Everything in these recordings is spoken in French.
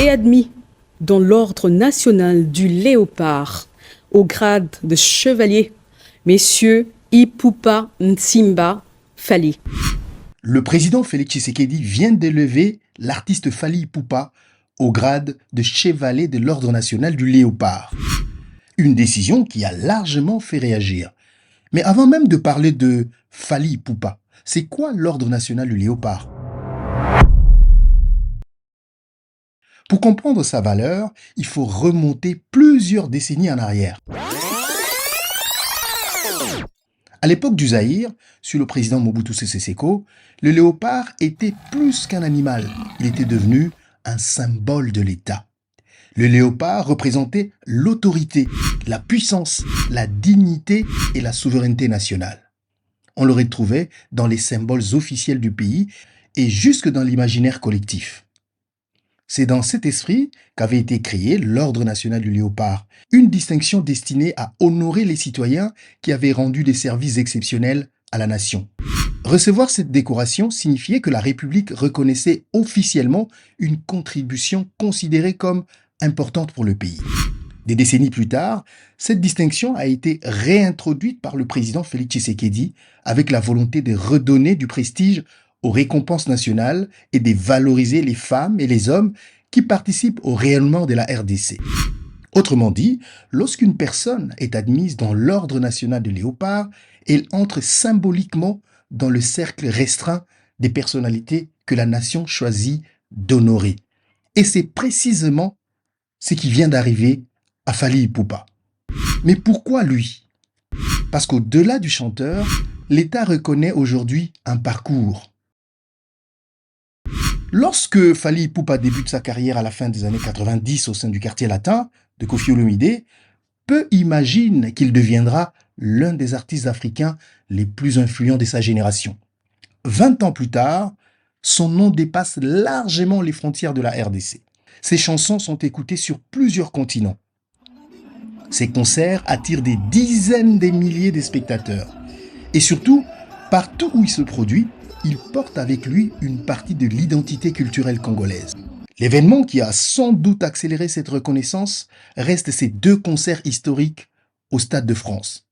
est admis dans l'ordre national du Léopard au grade de chevalier, messieurs Ipupa Nsimba Fally. Le président Félix Tshisekedi vient d'élever l'artiste Fally Ipupa au grade de chevalier de l'ordre national du Léopard. Une décision qui a largement fait réagir. Mais avant même de parler de Fally Ipupa, c'est quoi l'ordre national du Léopard? Pour comprendre sa valeur, il faut remonter plusieurs décennies en arrière. À l'époque du Zaïre, sous le président Mobutu Sese Seko, le léopard était plus qu'un animal. Il était devenu un symbole de l'État. Le léopard représentait l'autorité, la puissance, la dignité et la souveraineté nationale. On le retrouvait dans les symboles officiels du pays et jusque dans l'imaginaire collectif. C'est dans cet esprit qu'avait été créé l'Ordre national du léopard, une distinction destinée à honorer les citoyens qui avaient rendu des services exceptionnels à la nation. Recevoir cette décoration signifiait que la République reconnaissait officiellement une contribution considérée comme importante pour le pays. Des décennies plus tard, cette distinction a été réintroduite par le président Félix Tshisekedi avec la volonté de redonner du prestige aux récompenses nationales et de valoriser les femmes et les hommes qui participent au rayonnement de la RDC. Autrement dit, lorsqu'une personne est admise dans l'ordre national du léopard, elle entre symboliquement dans le cercle restreint des personnalités que la nation choisit d'honorer. Et c'est précisément ce qui vient d'arriver à Fally Ipupa. Mais pourquoi lui? Parce qu'au-delà du chanteur, l'État reconnaît aujourd'hui un parcours. Lorsque Fally Ipupa débute sa carrière à la fin des années 90 au sein du quartier latin de Koffi Olomidé, peu imaginent qu'il deviendra l'un des artistes africains les plus influents de sa génération. 20 ans plus tard, son nom dépasse largement les frontières de la RDC. Ses chansons sont écoutées sur plusieurs continents. Ses concerts attirent des dizaines de milliers de spectateurs. Et surtout, partout où il se produit, il porte avec lui une partie de l'identité culturelle congolaise. L'événement qui a sans doute accéléré cette reconnaissance reste ces 2 concerts historiques au Stade de France.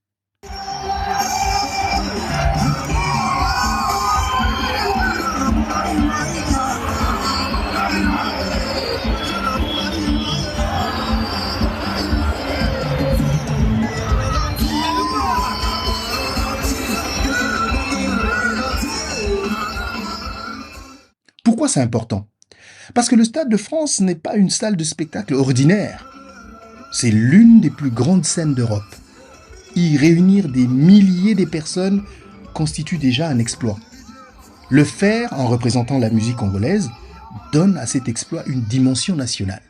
Pourquoi c'est important? Parce que le Stade de France n'est pas une salle de spectacle ordinaire. C'est l'une des plus grandes scènes d'Europe. Y réunir des milliers de personnes constitue déjà un exploit. Le faire en représentant la musique congolaise donne à cet exploit une dimension nationale.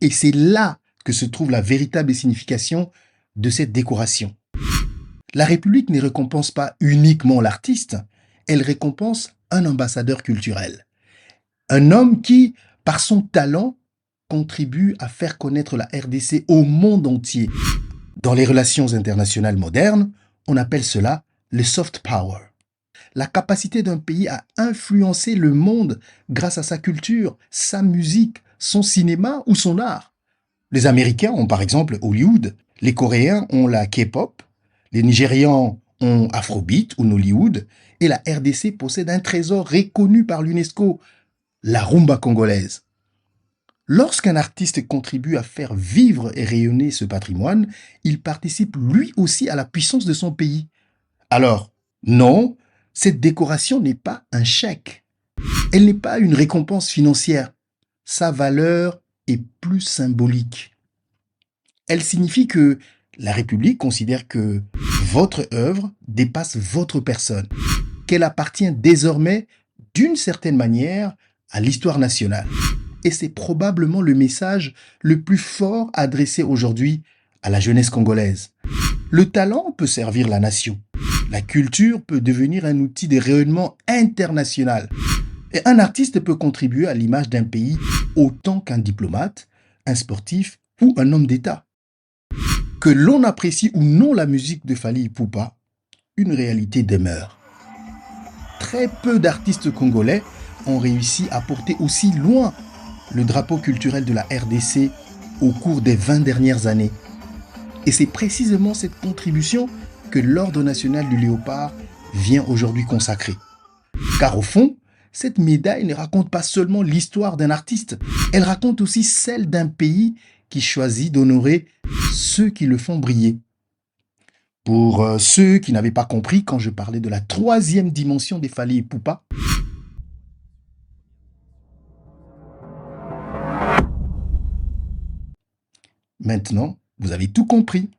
Et c'est là que se trouve la véritable signification de cette décoration. La République ne récompense pas uniquement l'artiste, elle récompense un ambassadeur culturel. Un homme qui, par son talent, contribue à faire connaître la RDC au monde entier. Dans les relations internationales modernes, on appelle cela le soft power. La capacité d'un pays à influencer le monde grâce à sa culture, sa musique, son cinéma ou son art. Les Américains ont par exemple Hollywood, les Coréens ont la K-pop, les Nigérians ont Afrobeat ou Nollywood, et la RDC possède un trésor reconnu par l'UNESCO, la rumba congolaise. Lorsqu'un artiste contribue à faire vivre et rayonner ce patrimoine, il participe lui aussi à la puissance de son pays. Alors, non, cette décoration n'est pas un chèque. Elle n'est pas une récompense financière. Sa valeur est plus symbolique. Elle signifie que la République considère que votre œuvre dépasse votre personne, qu'elle appartient désormais, d'une certaine manière, à l'histoire nationale. Et c'est probablement le message le plus fort adressé aujourd'hui à la jeunesse congolaise. Le talent peut servir la nation. La culture peut devenir un outil de rayonnement international. Et un artiste peut contribuer à l'image d'un pays autant qu'un diplomate, un sportif ou un homme d'État. Que l'on apprécie ou non la musique de Fally Ipupa, une réalité demeure. Très peu d'artistes congolais ont réussi à porter aussi loin le drapeau culturel de la RDC au cours des 20 dernières années. Et c'est précisément cette contribution que l'Ordre national du Léopard vient aujourd'hui consacrer. Car au fond, cette médaille ne raconte pas seulement l'histoire d'un artiste, elle raconte aussi celle d'un pays qui choisit d'honorer ceux qui le font briller. Pour ceux qui n'avaient pas compris quand je parlais de la troisième dimension des Fally Ipupa, maintenant, vous avez tout compris.